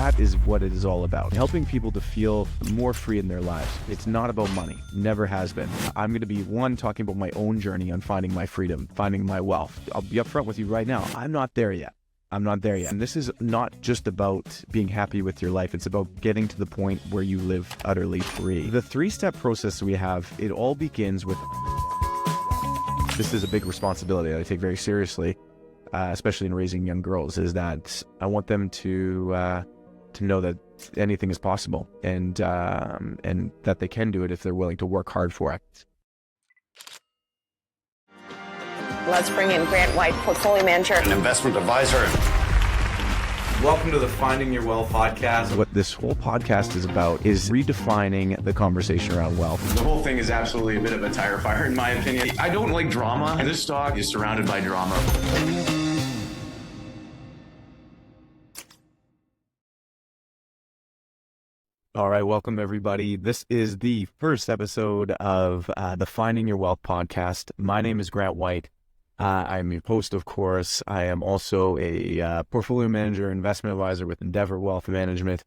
that is what it is all about. Helping people to feel more free in their lives. It's not about money. Never has been. I'm going to be talking about my own journey on finding my freedom, finding my wealth. I'll be upfront with you right now. I'm not there yet. And this is not just about being happy with your life. It's about getting to the point where you live utterly free. The 3-step process we have, it all begins with, this is a big responsibility that I take very seriously, especially in raising young girls, is that I want them to know that anything is possible and that they can do it if they're willing to work hard for it. Let's bring in Grant White, portfolio manager and investment advisor. Welcome to the Finding Your Wealth podcast. What this whole podcast is about is redefining the conversation around wealth. The whole thing is absolutely a bit of a tire fire, in my opinion. I don't like drama, and this stock is surrounded by drama. All right, welcome everybody. This is the first episode of the Finding Your Wealth podcast. My name is Grant White. I'm your host, of course. I am also a portfolio manager, investment advisor with Endeavor Wealth Management,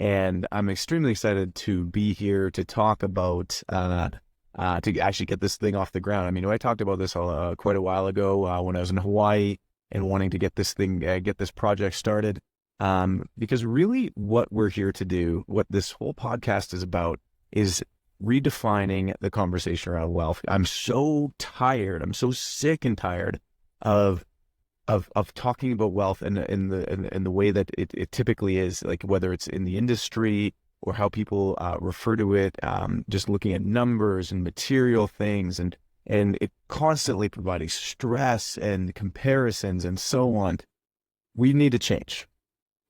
and I'm extremely excited to be here to talk about, to actually get this thing off the ground. I mean, I talked about this quite a while ago when I was in Hawaii and wanting to get this thing, get this project started. Because really what we're here to do, what this whole podcast is about, is redefining the conversation around wealth. I'm so tired. I'm so sick and tired of talking about wealth in the way that it typically is, like whether it's in the industry or how people refer to it, just looking at numbers and material things and it constantly providing stress and comparisons and so on. We need to change.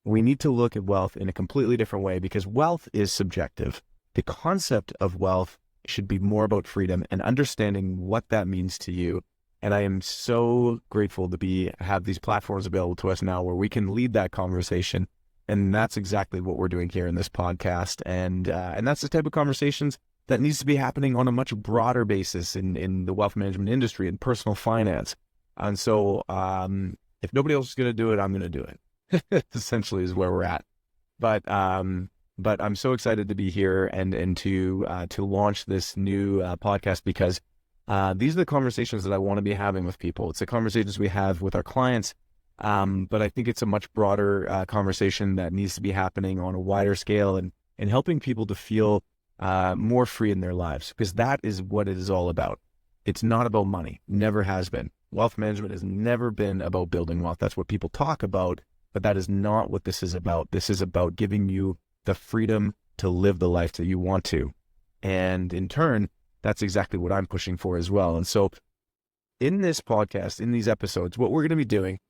We need to look at wealth in a completely different way because wealth is subjective. The concept of wealth should be more about freedom and understanding what that means to you. And I am so grateful to have these platforms available to us now where we can lead that conversation. And that's exactly what we're doing here in this podcast. And that's the type of conversations that needs to be happening on a much broader basis in the wealth management industry and personal finance. And so if nobody else is going to do it, I'm going to do it. Essentially is where we're at. But I'm so excited to be here and to launch this new podcast because these are the conversations that I want to be having with people. It's the conversations we have with our clients, but I think it's a much broader conversation that needs to be happening on a wider scale and helping people to feel more free in their lives because that is what it is all about. It's not about money. Never has been. Wealth management has never been about building wealth. That's what people talk about, but that is not what this is about. This is about giving you the freedom to live the life that you want to. And in turn, that's exactly what I'm pushing for as well. And so in this podcast, in these episodes, what we're going to be doing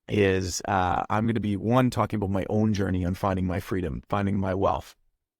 is I'm going to be, talking about my own journey on finding my freedom, finding my wealth.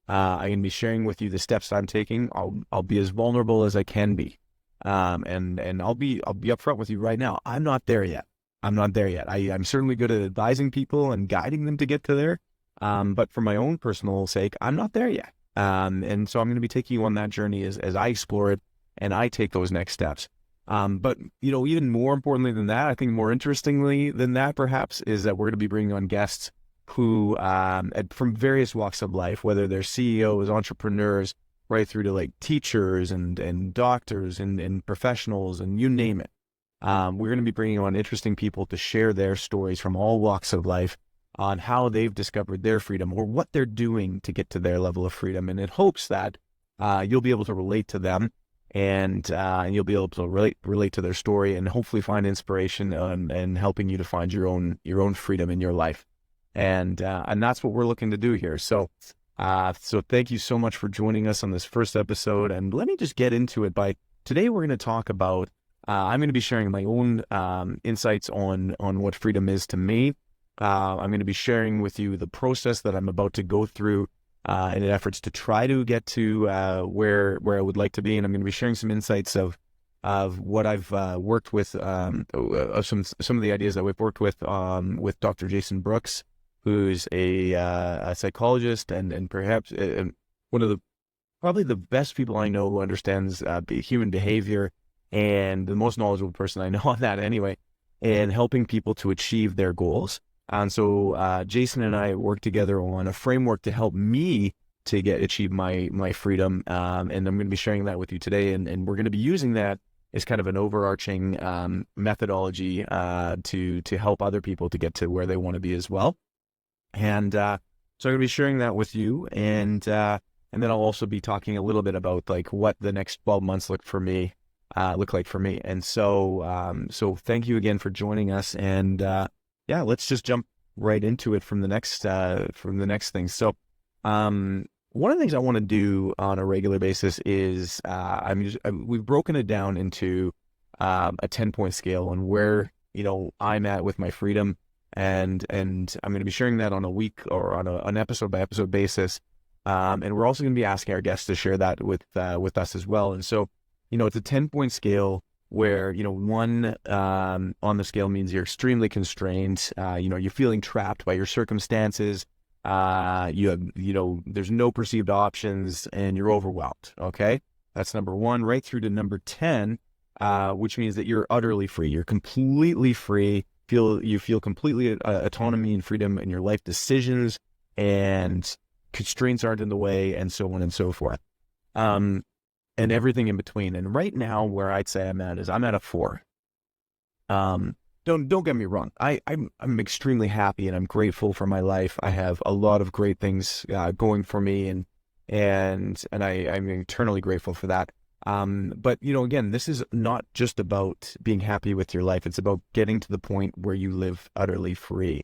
I'm going to be sharing with you the steps I'm taking. I'll be as vulnerable as I can be. And I'll be upfront with you right now. I'm not there yet. I'm certainly good at advising people and guiding them to get to there. But for my own personal sake, I'm not there yet. And so I'm going to be taking you on that journey as I explore it and I take those next steps. But, even more importantly than that, I think more interestingly than that, perhaps, is that we're going to be bringing on guests who, from various walks of life, whether they're CEOs, entrepreneurs, right through to like teachers and doctors and professionals and you name it. We're going to be bringing on interesting people to share their stories from all walks of life on how they've discovered their freedom or what they're doing to get to their level of freedom. And in hopes that you'll be able to relate to them and you'll be able to relate to their story and hopefully find inspiration and helping you to find your own freedom in your life. And that's what we're looking to do here. So thank you so much for joining us on this first episode. And let me just get into it today we're going to talk about, I'm going to be sharing my own insights on what freedom is to me. I'm going to be sharing with you the process that I'm about to go through in efforts to try to get to where I would like to be, and I'm going to be sharing some insights of what I've worked with, some of the ideas that we've worked with Dr. Jason Brooks, who's a psychologist and perhaps one of probably the best people I know who understands human behavior and the most knowledgeable person I know on that anyway, and helping people to achieve their goals. And so Jason and I worked together on a framework to help me to achieve my freedom. And I'm going to be sharing that with you today. And we're going to be using that as kind of an overarching methodology to help other people to get to where they want to be as well. And so I'm going to be sharing that with you. And then I'll also be talking a little bit about like what the next 12 months look like for me. And so thank you again for joining us. And yeah, let's just jump right into it from the next thing. So one of the things I want to do on a regular basis is we've broken it down into a 10-point scale on where I'm at with my freedom, and I'm going to be sharing that on a week or on an episode by episode basis. And we're also going to be asking our guests to share that with us as well. And so, it's a 10-point scale where, 1 on the scale means you're extremely constrained. You're feeling trapped by your circumstances. There's no perceived options and you're overwhelmed. Okay. That's number 1, right through to number 10, which means that you're utterly free. You're completely free. You feel completely autonomy and freedom in your life decisions, and constraints aren't in the way, and so on and so forth. And everything in between. And right now, where I'd say I'm at is I'm at a 4. Don't get me wrong. I'm extremely happy and I'm grateful for my life. I have a lot of great things going for me, and I'm eternally grateful for that. But again, this is not just about being happy with your life. It's about getting to the point where you live utterly free.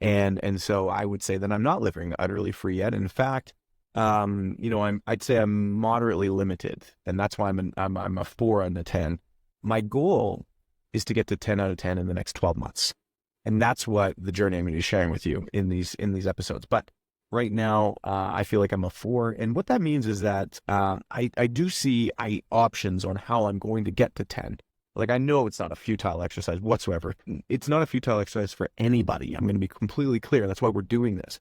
And so I would say that I'm not living utterly free yet. In fact, I'd say I'm moderately limited, and that's why I'm a 4 on the 10. My goal is to get to 10 out of 10 in the next 12 months. And that's what the journey I'm going to be sharing with you in these episodes. But right now, I feel like I'm a 4. And what that means is that I do see options on how I'm going to get to 10. Like, I know it's not a futile exercise whatsoever. It's not a futile exercise for anybody. I'm going to be completely clear. That's why we're doing this.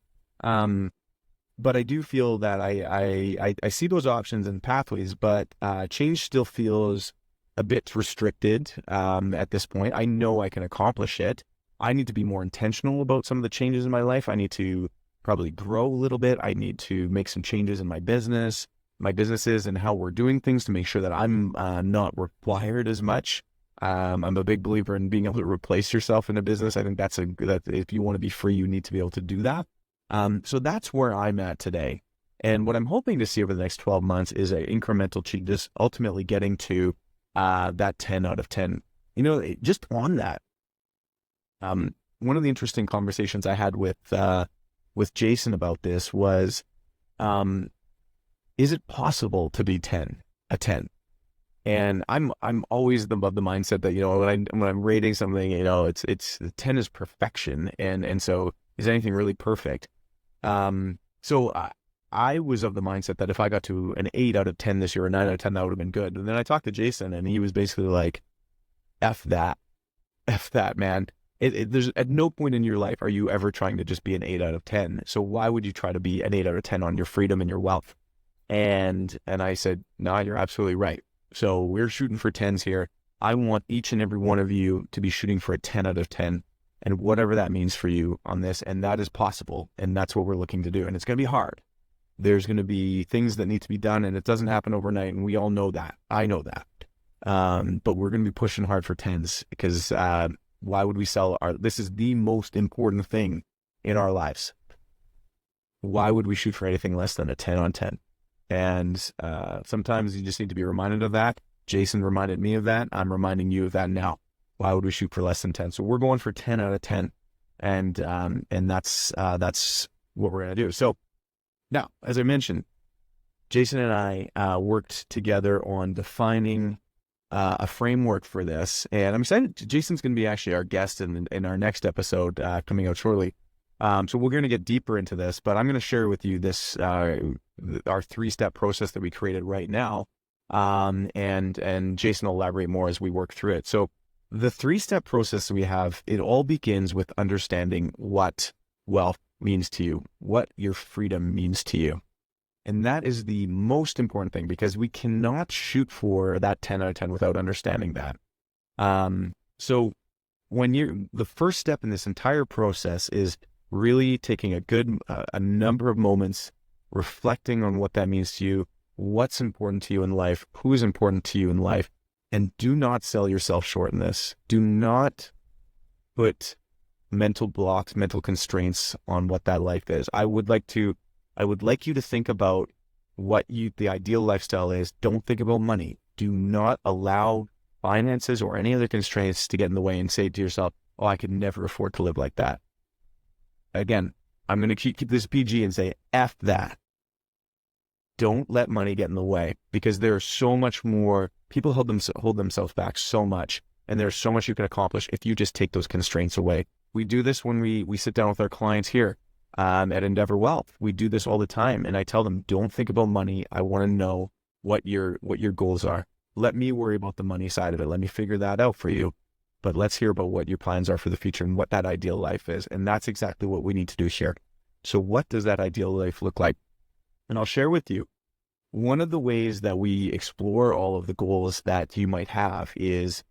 But I do feel that I see those options and pathways, but change still feels a bit restricted at this point. I know I can accomplish it. I need to be more intentional about some of the changes in my life. I need to probably grow a little bit. I need to make some changes in my businesses and how we're doing things to make sure that I'm not required as much. I'm a big believer in being able to replace yourself in a business. I think that if you want to be free, you need to be able to do that. So that's where I'm at today. And what I'm hoping to see over the next 12 months is an incremental changes, ultimately getting to that 10 out of 10. Just on that, one of the interesting conversations I had with Jason about this was, is it possible to be a 10? And I'm always of the mindset that, when I'm rating something, it's 10 is perfection. And so is anything really perfect? So I was of the mindset that if I got to an 8 out of 10 this year, or 9 out of 10, that would have been good. And then I talked to Jason, and he was basically like, F that, man. There's at no point in your life are you ever trying to just be an 8 out of 10. So why would you try to be an 8 out of 10 on your freedom and your wealth? And I said, no, you're absolutely right. So we're shooting for 10s here. I want each and every one of you to be shooting for a 10 out of 10. And whatever that means for you on this, and that is possible. And that's what we're looking to do. And it's going to be hard. There's going to be things that need to be done, and it doesn't happen overnight. And we all know that. I know that. But we're going to be pushing hard for 10s because why would we sell this is the most important thing in our lives. Why would we shoot for anything less than a 10 on 10? And sometimes you just need to be reminded of that. Jason reminded me of that. I'm reminding you of that now. Why would we shoot for less than 10? So we're going for 10 out of 10. And that's what we're going to do. So now, as I mentioned, Jason and I worked together on defining a framework for this. And I'm excited. Jason's going to be actually our guest in our next episode coming out shortly. So we're going to get deeper into this, but I'm going to share with you this, our 3-step process that we created right now. And Jason will elaborate more as we work through it. So the 3-step process we have, it all begins with understanding what wealth means to you, what your freedom means to you. And that is the most important thing, because we cannot shoot for that 10 out of 10 without understanding that. So the first step in this entire process is really taking a number of moments, reflecting on what that means to you, what's important to you in life, who is important to you in life, and do not sell yourself short in this. Do not put mental blocks, mental constraints on what that life is. I would like you to think about what the ideal lifestyle is. Don't think about money. Do not allow finances or any other constraints to get in the way and say to yourself, oh, I could never afford to live like that. Again, I'm going to keep this PG and say, F that. Don't let money get in the way, because there's so much more. People hold themselves back so much, and there's so much you can accomplish if you just take those constraints away. We do this when we sit down with our clients here at Endeavor Wealth. We do this all the time, and I tell them, don't think about money. I want to know what your goals are. Let me worry about the money side of it. Let me figure that out for you. But let's hear about what your plans are for the future and what that ideal life is. And that's exactly what we need to do here. So what does that ideal life look like? And I'll share with you, one of the ways that we explore all of the goals that you might have is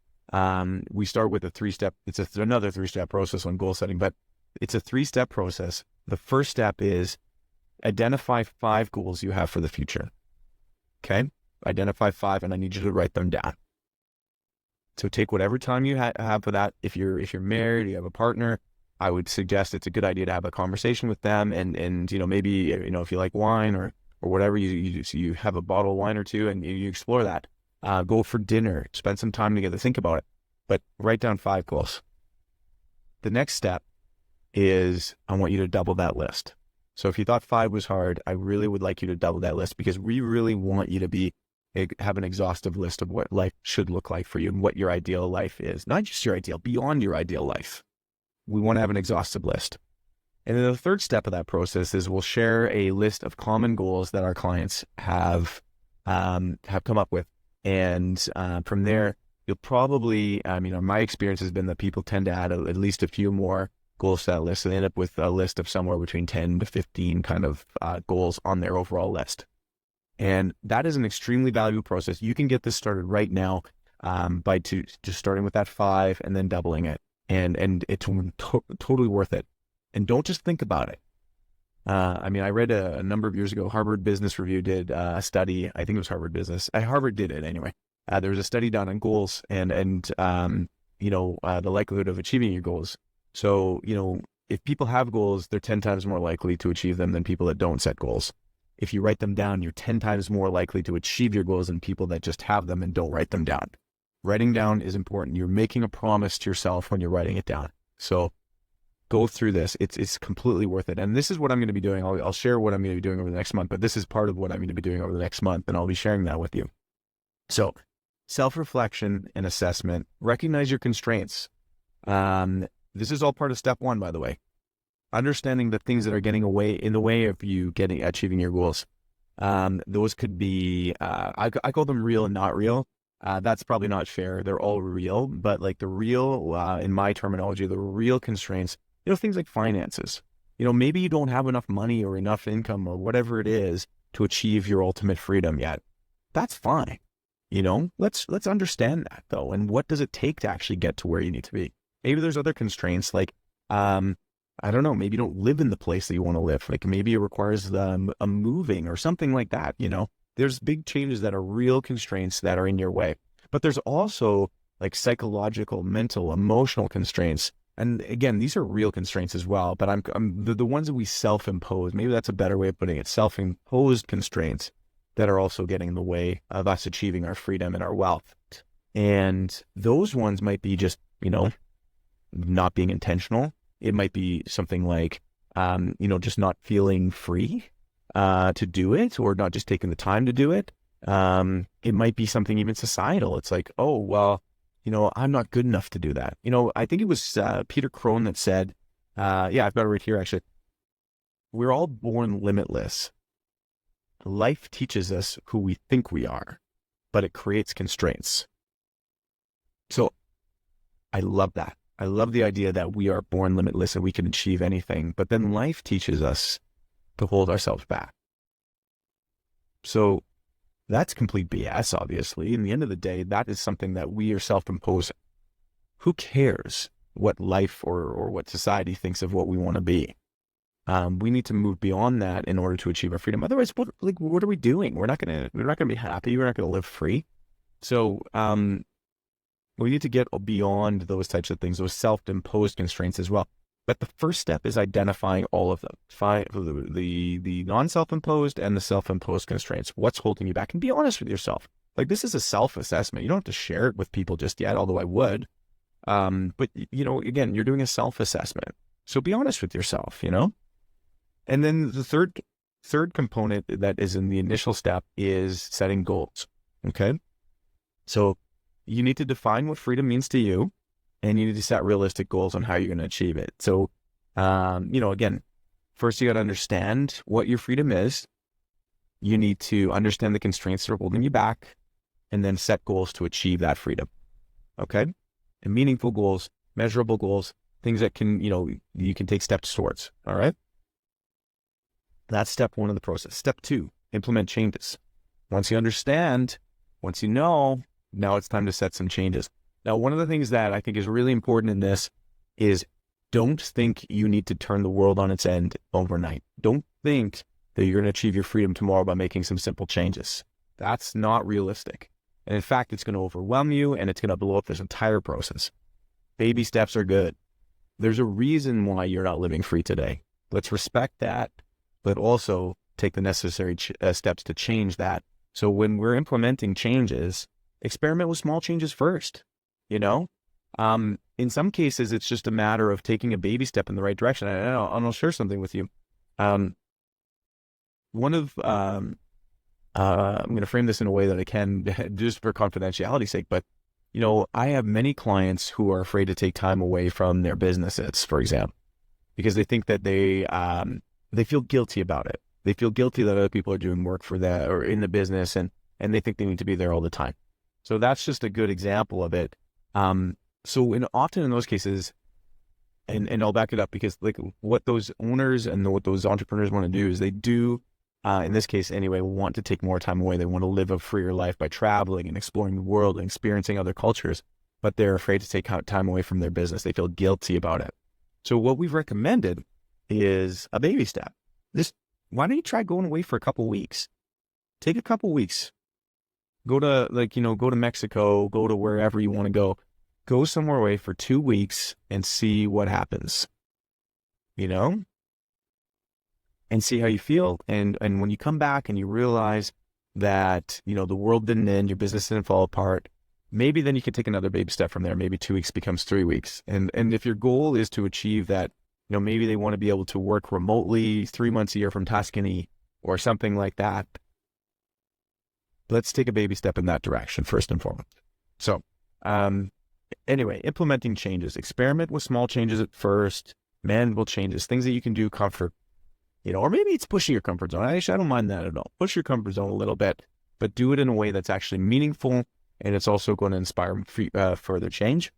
we start with another three-step process on goal setting, but it's a three-step process. The first step is identify 5 goals you have for the future. Okay? Identify 5, and I need you to write them down. So take whatever time you have for that. If you're married, you have a partner, I would suggest it's a good idea to have a conversation with them, and maybe if you like wine or whatever, you have a bottle of wine or two and you explore that. Go for dinner, spend some time together, think about it, but write down 5 goals. The next step is I want you to double that list. So if you thought 5 was hard, I really would like you to double that list, because we really want you to have an exhaustive list of what life should look like for you and what your ideal life is. Not just your ideal, beyond your ideal life. We want to have an exhaustive list. And then the third step of that process is we'll share a list of common goals that our clients have come up with. And from there, you'll probably, my experience has been that people tend to add at least a few more goals to that list. So they end up with a list of somewhere between 10 to 15 kind of goals on their overall list. And that is an extremely valuable process. You can get this started right now by just starting with that 5 and then doubling it. And it's totally worth it. And don't just think about it. I read a number of years ago, Harvard Business Review did a study. I think it was Harvard Business. Harvard did it anyway. There was a study done on goals and the likelihood of achieving your goals. So, if people have goals, they're 10 times more likely to achieve them than people that don't set goals. If you write them down, you're 10 times more likely to achieve your goals than people that just have them and don't write them down. Writing down is important. You're making a promise to yourself when you're writing it down. So go through this. It's completely worth it. And this is what I'm going to be doing. I'll share what I'm going to be doing over the next month, but this is part of what I'm going to be doing over the next month, and I'll be sharing that with you. So self-reflection and assessment. Recognize your constraints. This is all part of step 1, by the way. Understanding the things that are getting in the way of you achieving your goals. Those could be, I call them real and not real. That's probably not fair. They're all real, but like the real, in my terminology, the real constraints, things like finances. Maybe you don't have enough money or enough income or whatever it is to achieve your ultimate freedom yet. That's fine. Let's understand that though. And what does it take to actually get to where you need to be? Maybe there's other constraints like, I don't know, maybe you don't live in the place that you want to live. Like maybe it requires a moving or something like that. There's big changes that are real constraints that are in your way, but there's also like psychological, mental, emotional constraints. And again, these are real constraints as well, but I'm the ones that we self-impose. Maybe that's a better way of putting it. Self-imposed constraints that are also getting in the way of us achieving our freedom and our wealth. And those ones might be just, not being intentional. It might be something like, just not feeling free to do it, or not just taking the time to do it. It might be something even societal. It's like, oh, well, I'm not good enough to do that. I think it was Peter Crone that said, I've got it right here, actually. We're all born limitless. Life teaches us who we think we are, but it creates constraints. So I love that. I love the idea that we are born limitless and we can achieve anything, but then life teaches us to hold ourselves back. So that's complete BS, obviously. In the end of the day, that is something that we are self-imposing. Who cares what life or what society thinks of what we want to be. We need to move beyond that in order to achieve our freedom. Otherwise, what are we doing? We're not gonna be happy. We're not gonna live free. So we need to get beyond those types of things, those self-imposed constraints as well. But the first step is identifying all of them. The non-self-imposed and the self-imposed constraints. What's holding you back? And be honest with yourself. Like, this is a self-assessment. You don't have to share it with people just yet, although I would. But, again, you're doing a self-assessment. So be honest with yourself, And then the third component that is in the initial step is setting goals. Okay. So you need to define what freedom means to you, and you need to set realistic goals on how you're going to achieve it. So, again, first you got to understand what your freedom is. You need to understand the constraints that are holding you back, and then set goals to achieve that freedom. Okay. And meaningful goals, measurable goals, things that can, you can take steps towards. All right. That's step one of the process. Step two, implement changes. Once you understand, once you know, now it's time to set some changes. Now, one of the things that I think is really important in this is don't think you need to turn the world on its end overnight. Don't think that you're going to achieve your freedom tomorrow by making some simple changes. That's not realistic. And in fact, it's going to overwhelm you, and it's going to blow up this entire process. Baby steps are good. There's a reason why you're not living free today. Let's respect that, but also take the necessary steps to change that. So when we're implementing changes, experiment with small changes first, In some cases, it's just a matter of taking a baby step in the right direction. And I'll share something with you. I'm going to frame this in a way that I can just for confidentiality's sake, but I have many clients who are afraid to take time away from their businesses, for example, because they think that they feel guilty about it. They feel guilty that other people are doing work for that or in the business, and they think they need to be there all the time. So that's just a good example of it. So often in those cases, and I'll back it up, because like what those owners and what those entrepreneurs want to do is they do, in this case anyway, want to take more time away. They want to live a freer life by traveling and exploring the world and experiencing other cultures, but they're afraid to take time away from their business. They feel guilty about it. So what we've recommended is a baby step. Why don't you try going away for a couple weeks? Take a couple weeks. Go to go to Mexico, go to wherever you want to go. Go somewhere away for 2 weeks and see what happens, and see how you feel. And when you come back and you realize that, the world didn't end, your business didn't fall apart, maybe then you can take another baby step from there. Maybe 2 weeks becomes 3 weeks. And if your goal is to achieve that, maybe they want to be able to work remotely 3 months a year from Tuscany or something like that. Let's take a baby step in that direction first and foremost. So, anyway, implementing changes. Experiment with small changes at first, manageable changes, things that you can do comfort, or maybe it's pushing your comfort zone. I don't mind that at all. Push your comfort zone a little bit, but do it in a way that's actually meaningful, and it's also going to inspire further change.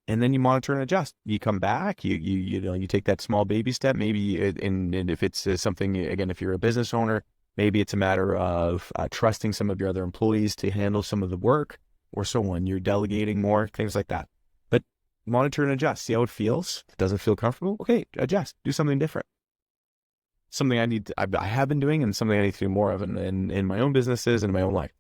And then you monitor and adjust. You come back, you take that small baby step, maybe, and if it's something, again, if you're a business owner, maybe it's a matter of trusting some of your other employees to handle some of the work, or so on. You're delegating more, things like that. But monitor and adjust. See how it feels. If it doesn't feel comfortable, okay, adjust. Do something different. Something I have been doing, and something I need to do more of in my own businesses and in my own life.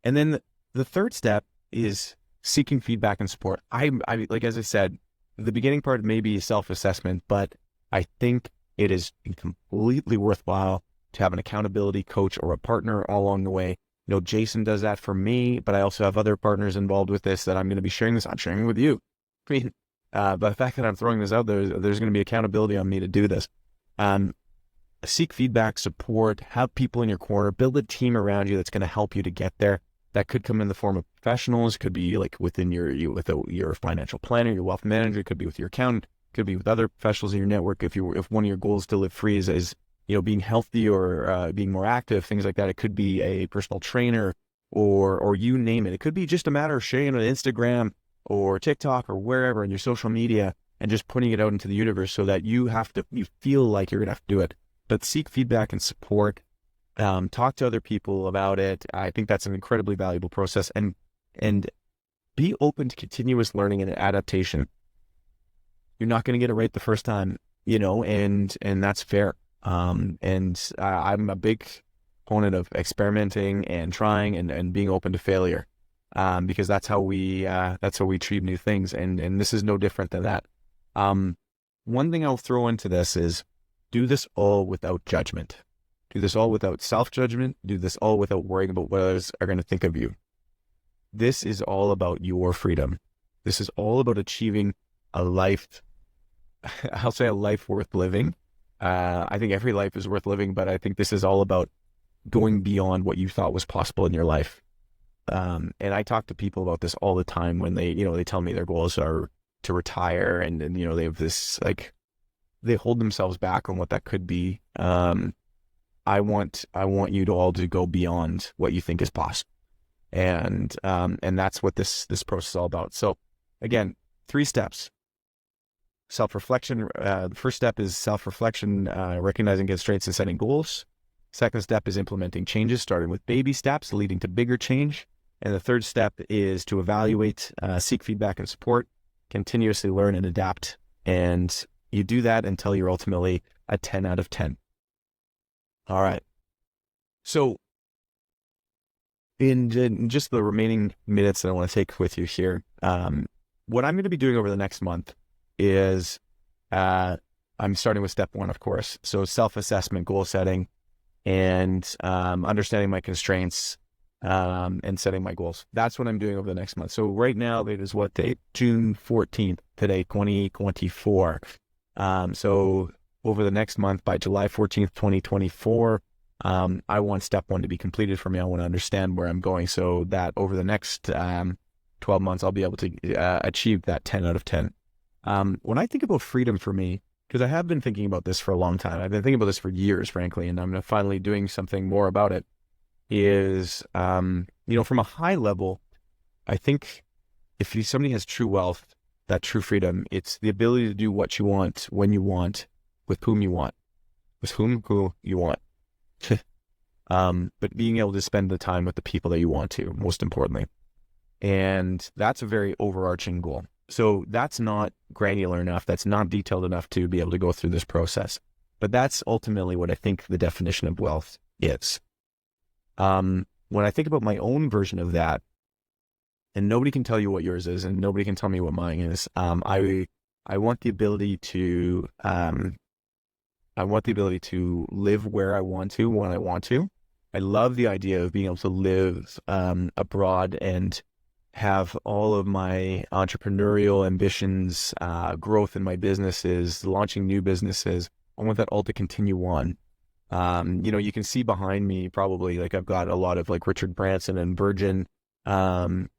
And then the third step is seeking feedback and support. I like, as I said, the beginning part may be self-assessment, but I think it is completely worthwhile to have an accountability coach or a partner all along the way. Jason does that for me, but I also have other partners involved with this that I'm going to be sharing this. I'm sharing with you. But the fact that I'm throwing this out there, there's going to be accountability on me to do this. Seek feedback, support, have people in your corner, build a team around you that's going to help you to get there. That could come in the form of professionals, could be like within your financial planner, your wealth manager, could be with your accountant, could be with other professionals in your network. If one of your goals to live free is being healthy or being more active, things like that. It could be a personal trainer or you name it. It could be just a matter of sharing it on Instagram or TikTok or wherever in your social media and just putting it out into the universe so that you feel like you're going to have to do it. But seek feedback and support. Talk to other people about it. I think that's an incredibly valuable process, and be open to continuous learning and adaptation. you're not going to get it right the first time, and that's fair. I'm a big proponent of experimenting and trying and being open to failure, because that's how we achieve new things. And this is no different than that. One thing I'll throw into this is do this all without judgment. Do this all without self-judgment. Do this all without worrying about what others are going to think of you. This is all about your freedom. This is all about achieving a life, I'll say a life worth living. I think every life is worth living, but I think this is all about going beyond what you thought was possible in your life. And I talk to people about this all the time when they tell me their goals are to retire, and they have this, like, they hold themselves back on what that could be. I want you to all to go beyond what you think is possible. And that's what this process is all about. So again, 3 steps. Self-reflection. The first step is self-reflection, recognizing constraints and setting goals. Second step is implementing changes, starting with baby steps, leading to bigger change. And the third step is to evaluate, seek feedback and support, continuously learn and adapt. And you do that until you're ultimately a 10 out of 10. All right. So in just the remaining minutes that I want to take with you here, what I'm going to be doing over the next month is I'm starting with step 1, of course. So self-assessment, goal setting, and understanding my constraints, and setting my goals. That's what I'm doing over the next month. So right now, it is what date? June 14th, today, 2024. So over the next month, by July 14th, 2024, I want step 1 to be completed for me. I want to understand where I'm going so that over the next 12 months, I'll be able to achieve that 10 out of 10. When I think about freedom for me, because I have been thinking about this for a long time, I've been thinking about this for years, frankly, and I'm finally doing something more about it, is, from a high level, I think if somebody has true wealth, that true freedom, it's the ability to do what you want, when you want, with whom you want, who you want. But being able to spend the time with the people that you want to, most importantly. And that's a very overarching goal. So that's not granular enough. That's not detailed enough to be able to go through this process. But that's ultimately what I think the definition of wealth is. When I think about my own version of that, and nobody can tell you what yours is, and nobody can tell me what mine is, I want the ability to live where I want to, when I want to. I love the idea of being able to live abroad and have all of my entrepreneurial ambitions, growth in my businesses, launching new businesses. I want that all to continue on. You can see behind me probably, like, I've got a lot of like Richard Branson and Virgin, like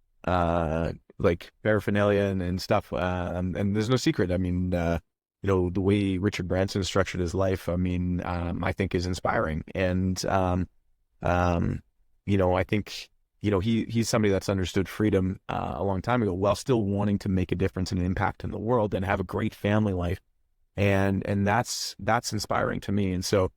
paraphernalia and stuff. And there's no secret. I mean, the way Richard Branson structured his life, I think is inspiring. And, I think, he's somebody that's understood freedom a long time ago, while still wanting to make a difference and an impact in the world and have a great family life. And that's inspiring to me. And so,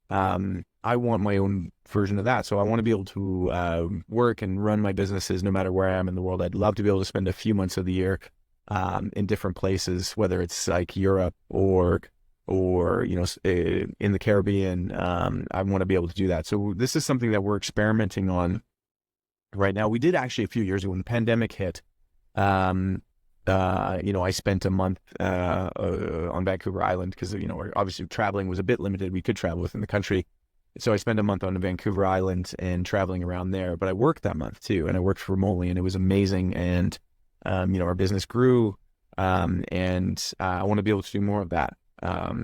I want my own version of that. So I want to be able to work and run my businesses no matter where I am in the world. I'd love to be able to spend a few months of the year in different places, whether it's like Europe or in the Caribbean. I want to be able to do that. So this is something that we're experimenting on right now. We did actually a few years ago when the pandemic hit. I spent a month on Vancouver Island because, obviously traveling was a bit limited. We could travel within the country. So I spent a month on Vancouver Island and traveling around there. But I worked that month too, and I worked remotely, and it was amazing. And, our business grew, and I want to be able to do more of that.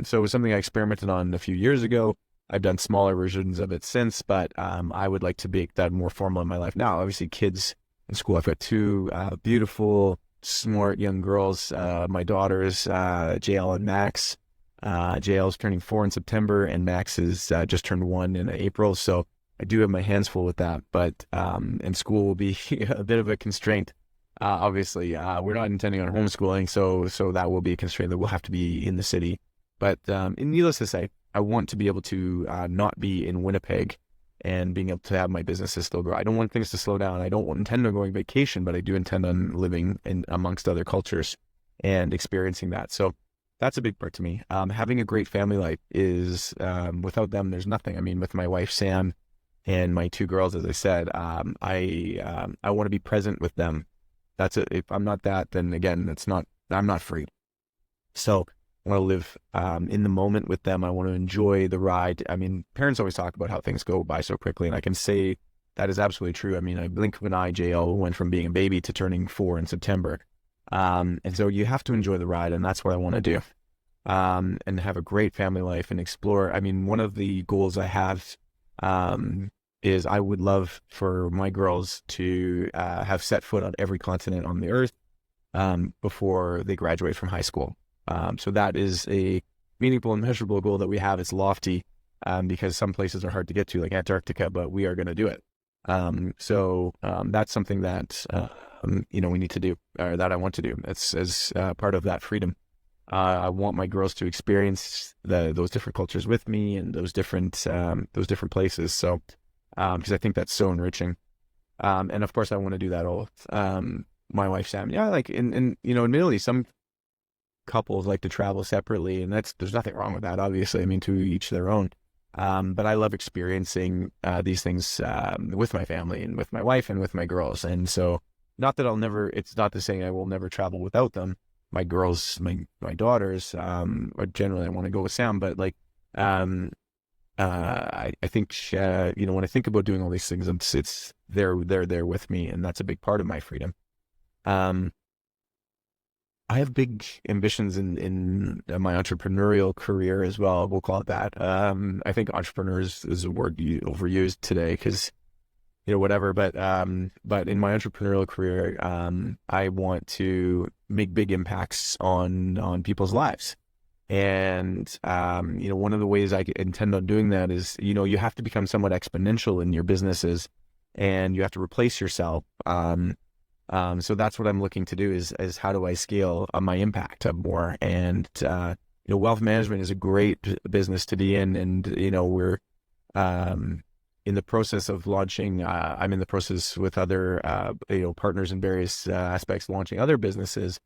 So it was something I experimented on a few years ago. I've done smaller versions of it since, but I would like to make that more formal in my life now. Obviously, kids in school. I've got 2 beautiful, smart young girls, my daughters, JL and Max. JL's turning 4 in September, and Max is just turned 1 in April. So I do have my hands full with that, but and school will be a bit of a constraint. Obviously, we're not intending on homeschooling, so that will be a constraint that will have to be in the city. But needless to say, I want to be able to not be in Winnipeg and being able to have my businesses still grow. I don't want things to slow down. I don't intend on going vacation, but I do intend on living in amongst other cultures and experiencing that. So that's a big part to me. Having a great family life is, without them, there's nothing. I mean, with my wife, Sam, and my two girls, as I said, I want to be present with them. That's it. If I'm not that, then again, I'm not free. So I want to live in the moment with them. I want to enjoy the ride. I mean, parents always talk about how things go by so quickly, and I can say that is absolutely true. I mean, I blink of an eye, JL went from being a baby to turning 4 in September. And so you have to enjoy the ride, and that's what I want to do. And have a great family life and explore. I mean, one of the goals I have is I would love for my girls to have set foot on every continent on the earth before they graduate from high school. So that is a meaningful and measurable goal that we have. It's lofty because some places are hard to get to, like Antarctica, but we are going to do it. So that's something that we need to do, or that I want to do. It's as part of that freedom. I want my girls to experience those different cultures with me and those different places. So because I think that's so enriching. And of course, I want to do that all with my wife Sam. Yeah, like admittedly, some couples like to travel separately, and there's nothing wrong with that. Obviously, I mean, to each their own. But I love experiencing these things with my family and with my wife and with my girls. And so, not that it's not to say I will never travel without them. My girls, my daughters, generally I want to go with Sam, but like, I think, when I think about doing all these things, they're there with me, and that's a big part of my freedom. I have big ambitions in my entrepreneurial career as well. We'll call it that. I think entrepreneurs is a word overused today because, whatever. But in my entrepreneurial career, I want to make big impacts on people's lives. And, one of the ways I intend on doing that is, you have to become somewhat exponential in your businesses, and you have to replace yourself. So that's what I'm looking to do is how do I scale my impact up more? And, wealth management is a great business to be in. And, we're in the process of launching, I'm in the process with other, partners in various aspects, launching other businesses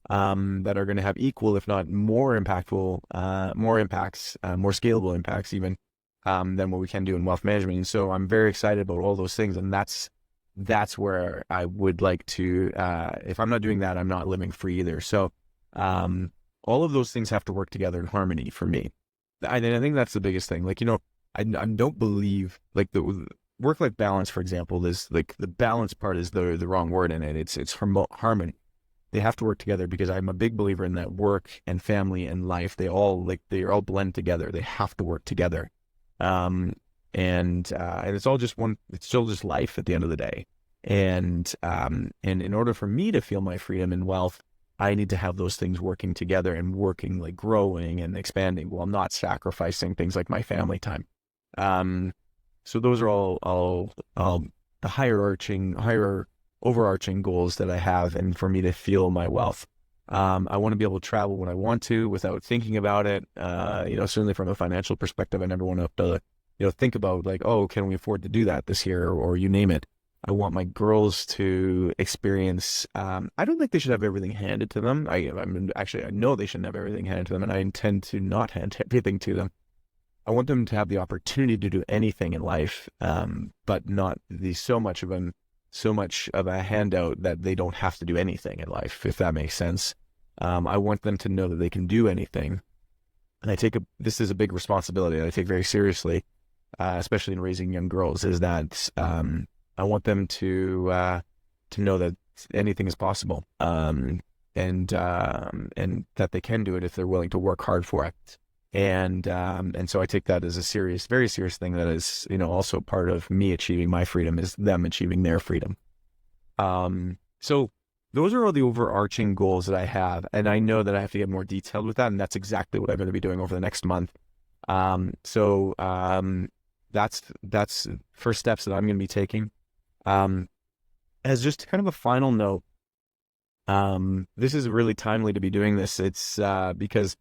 that are going to have equal, if not more impactful, more impacts, more scalable impacts even than what we can do in wealth management. And so I'm very excited about all those things. And that's where I would like to, if I'm not doing that, I'm not living free either. So all of those things have to work together in harmony for me. I think that's the biggest thing. Like, I don't believe, like, the work-life balance, for example, is like the balance part is the wrong word in it. It's harmony. They have to work together because I'm a big believer in that work and family and life, they all blend together. They have to work together. And it's all just it's still just life at the end of the day. And in order for me to feel my freedom and wealth, I need to have those things working together and working, like growing and expanding while not sacrificing things like my family time. So those are all the higher overarching goals that I have. And for me to feel my wealth, I want to be able to travel when I want to without thinking about it. Certainly from a financial perspective, I never want to have to, think about like, oh, can we afford to do that this year or you name it. I want my girls to experience, I don't think they should have everything handed to them. I know they shouldn't have everything handed to them, and I intend to not hand everything to them. I want them to have the opportunity to do anything in life, but not so much of a handout that they don't have to do anything in life, if that makes sense. I want them to know that they can do anything. And this is a big responsibility that I take very seriously, especially in raising young girls, is that I want them to know that anything is possible, and that they can do it if they're willing to work hard for it. And so I take that as a very serious thing that is, also part of me achieving my freedom is them achieving their freedom. So those are all the overarching goals that I have. And I know that I have to get more detailed with that. And that's exactly what I'm going to be doing over the next month. So that's first steps that I'm going to be taking. As just kind of a final note, this is really timely to be doing this. It's because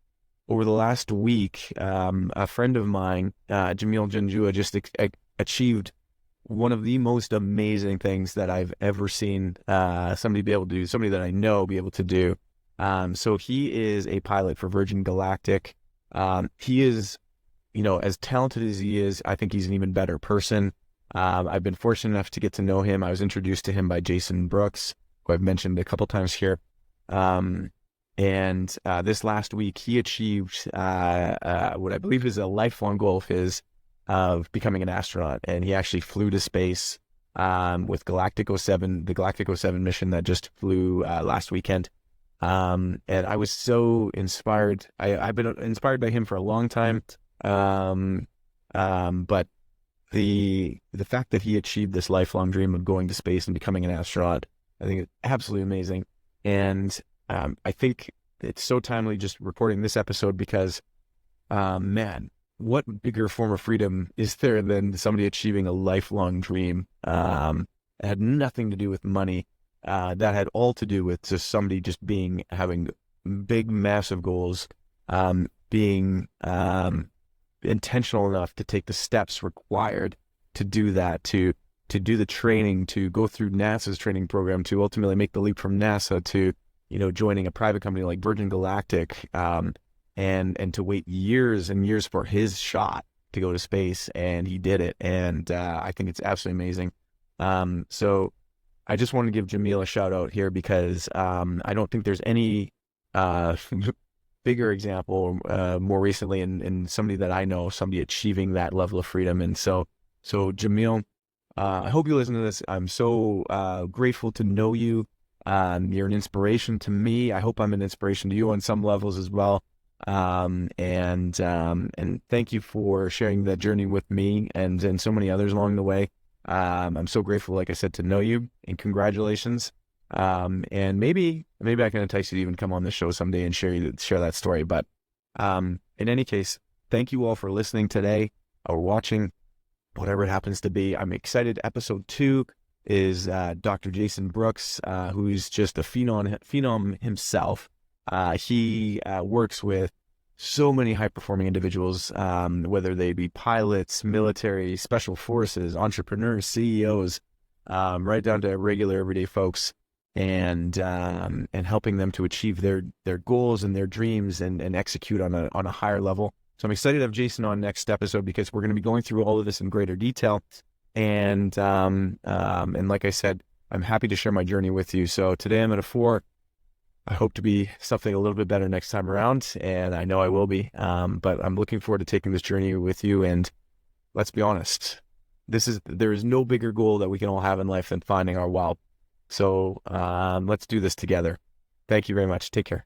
over the last week, a friend of mine, Jamil Janjua, just achieved one of the most amazing things that I've ever seen somebody be able to do, somebody that I know be able to do. So he is a pilot for Virgin Galactic. He is, as talented as he is, I think he's an even better person. I've been fortunate enough to get to know him. I was introduced to him by Jason Brooks, who I've mentioned a couple times here. And this last week, he achieved what I believe is a lifelong goal of his, of becoming an astronaut. And he actually flew to space with Galactic 07, the Galactic 07 mission that just flew last weekend. And I was so inspired. I've been inspired by him for a long time. But the fact that he achieved this lifelong dream of going to space and becoming an astronaut, I think is absolutely amazing. And I think it's so timely just recording this episode because, man, what bigger form of freedom is there than somebody achieving a lifelong dream? It had nothing to do with money. That had all to do with just somebody just having big, massive goals, being intentional enough to take the steps required to do that, to do the training, to go through NASA's training program, to ultimately make the leap from NASA to, joining a private company like Virgin Galactic, and to wait years and years for his shot to go to space. And he did it. And I think it's absolutely amazing. So I just want to give Jamil a shout out here because I don't think there's any bigger example more recently in somebody that I know, somebody achieving that level of freedom. And so Jamil, I hope you listen to this. I'm so grateful to know you. You're an inspiration to me. I hope I'm an inspiration to you on some levels as well. And thank you for sharing that journey with me and so many others along the way. I'm so grateful, like I said, to know you, and congratulations. And maybe I can entice you to even come on the show someday and share that story. But in any case, thank you all for listening today or watching, whatever it happens to be. I'm excited. Episode 2 is Dr. Jason Brooks, who's just a phenom himself. He works with so many high-performing individuals, whether they be pilots, military, special forces, entrepreneurs, CEOs, right down to regular everyday folks, and helping them to achieve their goals and their dreams and execute on a higher level. So I'm excited to have Jason on next episode because we're going to be going through all of this in greater detail. And like I said, I'm happy to share my journey with you. So today I'm at a 4. I hope to be something a little bit better next time around, and I know I will be. But I'm looking forward to taking this journey with you. And let's be honest, there is no bigger goal that we can all have in life than finding our wow. So let's do this together. Thank you very much. Take care.